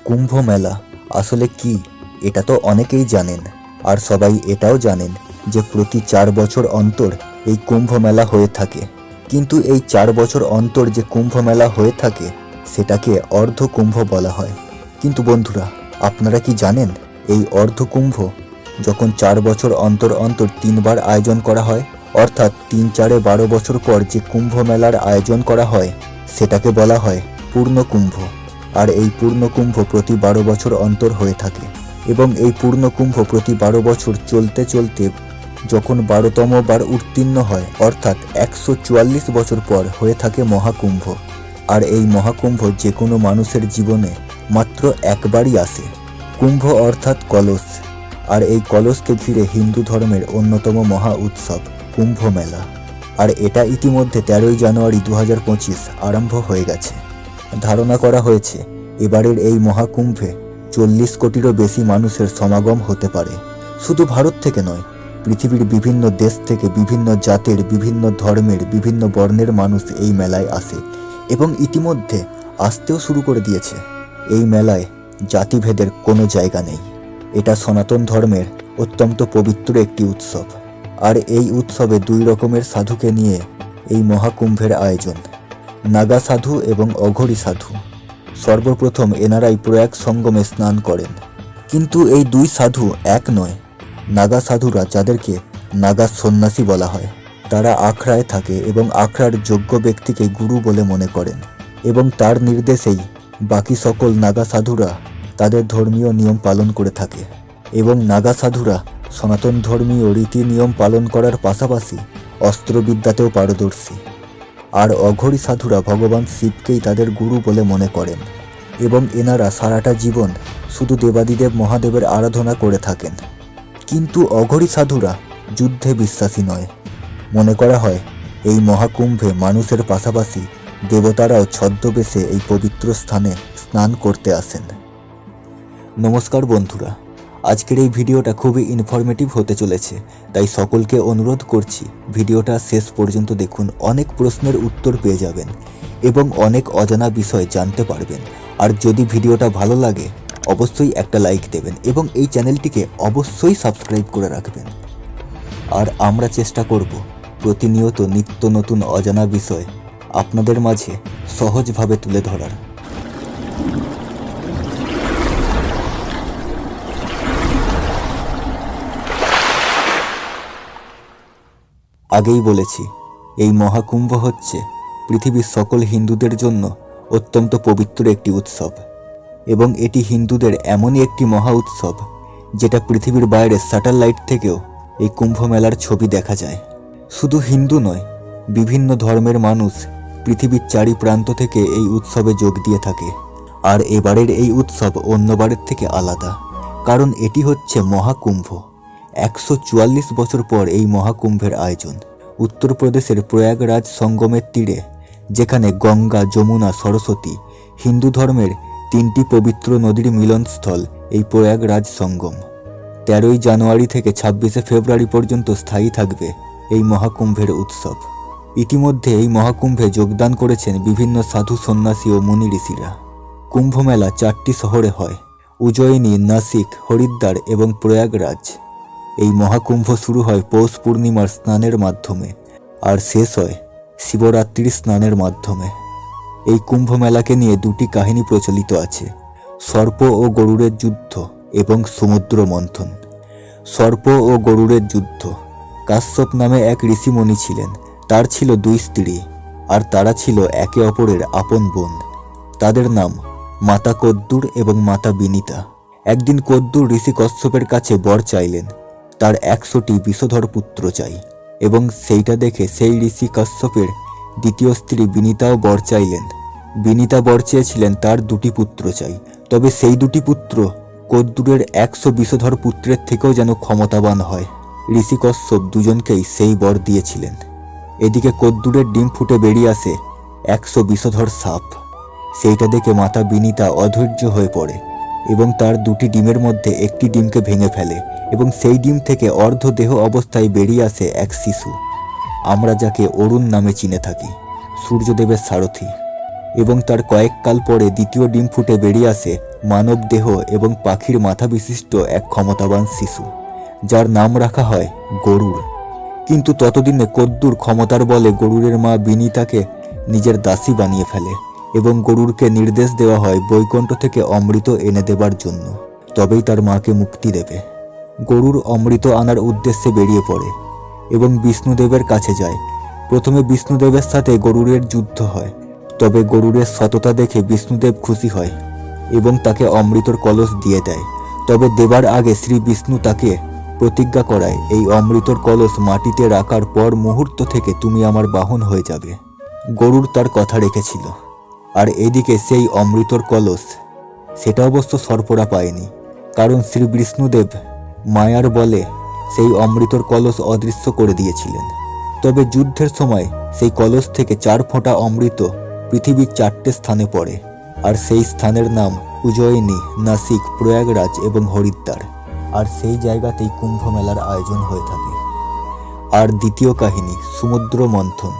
কুম্ভ মেলা আসলে কি এটা তো অনেকেই জানেন, আর সবাই এটাও জানেন যে প্রতি 4 বছর অন্তর এই কুম্ভ মেলা হয়ে থাকে। কিন্তু এই 4 বছর অন্তর যে কুম্ভ মেলা হয়ে থাকে সেটাকে অর্ধ কুম্ভ বলা হয়। কিন্তু বন্ধুরা, আপনারা কি জানেন এই অর্ধ কুম্ভ যখন 4 বছর অন্তর অন্তর 3 বার আয়োজন করা হয়, অর্থাৎ 3 4 12 বছর পর যে কুম্ভ মেলার আয়োজন করা হয় সেটাকে বলা হয় পূর্ণ কুম্ভ। আর এই পূর্ণ কুম্ভ প্রতি 12 বছর অন্তর হয়ে থাকে এবং এই পূর্ণ কুম্ভ প্রতি 12 বছর চলতে চলতে যখন 12তম বার উত্তীর্ণ হয়, অর্থাৎ 144 বছর পর হয়ে থাকে মহাকুম্ভ। আর এই মহাকুম্ভ যে কোনো মানুষের জীবনে মাত্র একবারই আসে। কুম্ভ অর্থাৎ কলস, আর এই কলসকে ঘিরে হিন্দু ধর্মের অন্যতম মহা উৎসব কুম্ভ মেলা। আর এটা ইতিমধ্যে 13ই জানুয়ারি 2025 আরম্ভ হয়ে গেছে। ধারণা করা হয়েছে এবারের এই মহাকুম্ভে 40 কোটিরও বেশি মানুষের সমাগম হতে পারে। শুধু ভারত থেকে নয়, পৃথিবীর বিভিন্ন দেশ থেকে বিভিন্ন জাতের, বিভিন্ন ধর্মের, বিভিন্ন বর্ণের মানুষ এই মেলায় আসে এবং ইতিমধ্যে আসতেও শুরু করে দিয়েছে। এই মেলায় জাতিভেদের কোনো জায়গা নেই। এটা সনাতন ধর্মের অত্যন্ত পবিত্র একটি উৎসব। আর এই উৎসবে 2 রকমের সাধুকে নিয়ে এই মহাকুম্ভের আয়োজন, নাগা সাধু এবং অঘরী সাধু। সর্বপ্রথম এনারাই প্রয়াগ সঙ্গমে স্নান করেন। কিন্তু এই 2 সাধু এক নয়। নাগা সাধুরা, যাদেরকে নাগা সন্ন্যাসী বলা হয়, তারা আখড়ায় থাকে এবং আখড়ার যোগ্য ব্যক্তিকে গুরু বলে মনে করেন এবং তার নির্দেশেই বাকি সকল নাগা সাধুরা তাদের ধর্মীয় নিয়ম পালন করে থাকে। এবং নাগা সাধুরা সনাতন ধর্মীয় রীতি নিয়ম পালন করার পাশাপাশি অস্ত্রবিদ্যাতেও পারদর্শী। আর অঘরী সাধুরা ভগবান শিবকেই তাদের গুরু বলে মনে করেন এবং এনারা সারাটা জীবন শুধু দেবাদিদেব মহাদেবের আরাধনা করে থাকেন। কিন্তু অঘরী সাধুরা যুদ্ধে বিশ্বাসী নয়। মনে করা হয় এই মহাকুম্ভে মানুষের পাশাপাশি দেবতারাও ছদ্মবেশে এই পবিত্র স্থানে স্নান করতে আসেন। নমস্কার বন্ধুরা, আজকের এই ভিডিওটা খুবই ইনফরমেটিভ হতে চলেছে, তাই সকলকে অনুরোধ করছি ভিডিওটা শেষ পর্যন্ত দেখুন। অনেক প্রশ্নের উত্তর পেয়ে যাবেন এবং অনেক অজানা বিষয় জানতে পারবেন। আর যদি ভিডিওটা ভালো লাগে অবশ্যই একটা লাইক দেবেন এবং এই চ্যানেলটিকে অবশ্যই সাবস্ক্রাইব করে রাখবেন। আর আমরা চেষ্টা করব প্রতিনিয়ত নিত্য নতুন অজানা বিষয় আপনাদের মাঝে সহজভাবে তুলে ধরার। আগেই বলেছি, এই মহাকুম্ভ হচ্ছে পৃথিবীর সকল হিন্দুদের জন্য অত্যন্ত পবিত্র একটি উৎসব এবং এটি হিন্দুদের এমনই একটি মহা উৎসব যেটা পৃথিবীর বাইরে স্যাটেলাইট থেকেও এই কুম্ভ মেলার ছবি দেখা যায়। শুধু হিন্দু নয়, বিভিন্ন ধর্মের মানুষ পৃথিবীর 4 প্রান্ত থেকে এই উৎসবে যোগ দিয়ে থাকে। আর এবারের এই উৎসব অন্যবারের থেকে আলাদা, কারণ এটি হচ্ছে মহাকুম্ভ। 144 বছর পর এই মহাকুম্ভের আয়োজন উত্তরপ্রদেশের প্রয়াগরাজ সঙ্গমের তীরে, যেখানে গঙ্গা, যমুনা, সরস্বতী, হিন্দু ধর্মের 3টি পবিত্র নদীর মিলনস্থল এই প্রয়াগরাজ সঙ্গম। 13ই জানুয়ারি থেকে 26শে ফেব্রুয়ারি পর্যন্ত স্থায়ী থাকবে এই মহাকুম্ভের উৎসব। ইতিমধ্যে এই মহাকুম্ভে যোগদান করেছেন বিভিন্ন সাধু, সন্ন্যাসী ও মুনি ঋষিরা। কুম্ভ মেলা 4টি শহরে হয়: উজ্জয়িনী, নাসিক, হরিদ্বার এবং প্রয়াগরাজ। এই মহাকুম্ভ শুরু হয় পৌষ পূর্ণিমার স্নানের মাধ্যমে আর শেষ হয় শিবরাত্রির স্নানের মাধ্যমে। এই কুম্ভ মেলাকে নিয়ে 2টি কাহিনী প্রচলিত আছে: সর্প ও গরুড়ের যুদ্ধ এবং সমুদ্র মন্থন। সর্প ও গরুড়ের যুদ্ধ। কাশ্যপ নামে এক ঋষিমণি ছিলেন। তার ছিল 2 স্ত্রী আর তারা ছিল একে অপরের আপন বোন। তাদের নাম মাতা কদ্দুর এবং মাতা বিনিতা। একদিন কদ্দুর ঋষি কশ্যপের কাছে বর চাইলেন, তার 100টি বিষধর পুত্র চাই, এবং সেইটা দেখে সেই ঋষি কশ্যপের দ্বিতীয় স্ত্রী বিনিতাও বর চাইলেন। বিনিতা বর চেয়েছিলেন তার 2টি পুত্র চাই, তবে সেই 2টি পুত্র কদ্দুরের 100 বিষধর পুত্রের থেকেও যেন ক্ষমতাবান হয়। ঋষি কশ্যপ দুজনকেই সেই বর দিয়েছিলেন। এদিকে কদ্দুরের ডিম ফুটে বেরিয়ে আসে 100 বিষধর সাপ। সেইটা দেখে মাতা বিনিতা অধৈর্য হয়ে পড়ে এবং তার 2টি ডিমের মধ্যে একটি ডিমকে ভেঙে ফেলে এবং সেই ডিম থেকে অর্ধ দেহ অবস্থায় বেরিয়ে আসে এক শিশু, আমরা যাকে অরুণ নামে চিনে থাকি, সূর্যদেবের সারথি। এবং তার কয়েককাল পরে দ্বিতীয় ডিম ফুটে বেরিয়ে আসে মানব দেহ এবং পাখির মাথা বিশিষ্ট এক ক্ষমতাবান শিশু, যার নাম রাখা হয় গরুড়। কিন্তু ততদিনে কদ্দুর ক্ষমতার বলে গরুড়ের মা বিনীতাকে নিজের দাসী বানিয়ে ফেলে এবং গরুড়কে নির্দেশ দেওয়া হয় বৈকুণ্ঠ থেকে অমৃত এনে দেবার জন্য, তবেই তার মাকে মুক্তি দেবে। গরুড় অমৃত আনার উদ্দেশ্যে বেরিয়ে পড়ে এবং বিষ্ণুদেবের কাছে যায়। প্রথমে বিষ্ণুদেবের সাথে গরুড়ের যুদ্ধ হয়, তবে গরুড়ের সততা দেখে বিষ্ণুদেব খুশি হয় এবং তাকে অমৃতর কলস দিয়ে দেয়। তবে দেবার আগে শ্রী বিষ্ণু তাকে প্রতিজ্ঞা করায়, এই অমৃতর কলস মাটিতে রাখার পর মুহূর্ত থেকে তুমি আমার বাহন হয়ে যাবে। গরুড় তার কথা রেখেছিল। আর এদিকে সেই অমৃতর কলস, সেটা অবশ্য সর্পরা পায়নি, কারণ শ্রী বিষ্ণুদেব মায়ার বলে সেই অমৃতর কলস অদৃশ্য করে দিয়েছিলেন। তবে যুদ্ধের সময় সেই কলস থেকে 4 ফোঁটা অমৃত পৃথিবীর 4টে স্থানে পড়ে, আর সেই স্থানের নাম উজ্জয়িনী, নাসিক, প্রয়াগরাজ এবং হরিদ্বার। আর সেই জায়গাতেই কুম্ভ মেলার আয়োজন হয়ে থাকে। আর দ্বিতীয় কাহিনী, সমুদ্র মন্থন।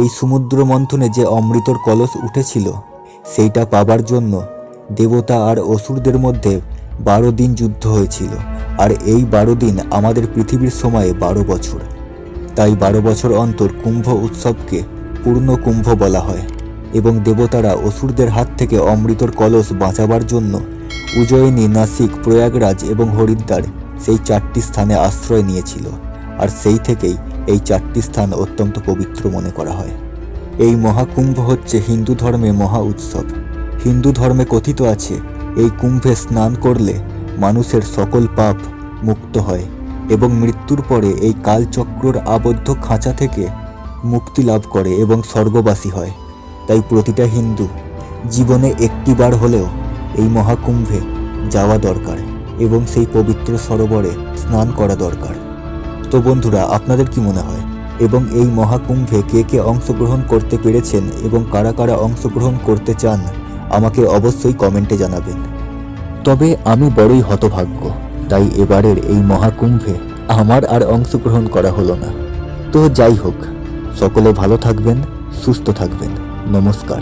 এই সমুদ্র মন্থনে যে অমৃতর কলস উঠেছিল, সেইটা পাবার জন্য দেবতা আর অসুরদের মধ্যে 12 দিন যুদ্ধ হয়েছিল। আর এই 12 দিন আমাদের পৃথিবীর সময়ে 12 বছর। তাই 12 বছর অন্তর কুম্ভ উৎসবকে পূর্ণ কুম্ভ বলা হয়। এবং দেবতারা অসুরদের হাত থেকে অমৃতর কলস বাঁচাবার জন্য উজ্জয়িনী, নাসিক, প্রয়াগরাজ এবং হরিদ্বার সেই 4টি স্থানে আশ্রয় নিয়েছিল। আর সেই থেকেই এই 4টি স্থান অত্যন্ত পবিত্র মনে করা হয়। এই মহাকুম্ভ হচ্ছে হিন্দু ধর্মে মহা উৎসব। হিন্দু ধর্মে কথিত আছে, এই কুম্ভে স্নান করলে মানুষের সকল পাপ মুক্ত হয় এবং মৃত্যুর পরে এই কালচক্রর আবদ্ধ খাঁচা থেকে মুক্তি লাভ করে এবং স্বর্গবাসী হয়। তাই প্রতিটা হিন্দু জীবনে একটিবার হলেও এই মহাকুম্ভে যাওয়া দরকার এবং সেই পবিত্র সরোবরে স্নান করা দরকার। তো বন্ধুরা, আপনাদের কি মনে হয়? এবং এই মহাকুম্ভে কে কে অংশগ্রহণ করতে পেরেছেন এবং কারা কারা অংশগ্রহণ করতে চান, আমাকে অবশ্যই কমেন্টে জানাবেন। তবে আমি বড়ই হতভাগ্য, তাই এবারের এই মহাকুম্ভে আমার আর অংশগ্রহণ করা হলো না। তো যাই হোক, সকলে ভালো থাকবেন, সুস্থ থাকবেন। নমস্কার।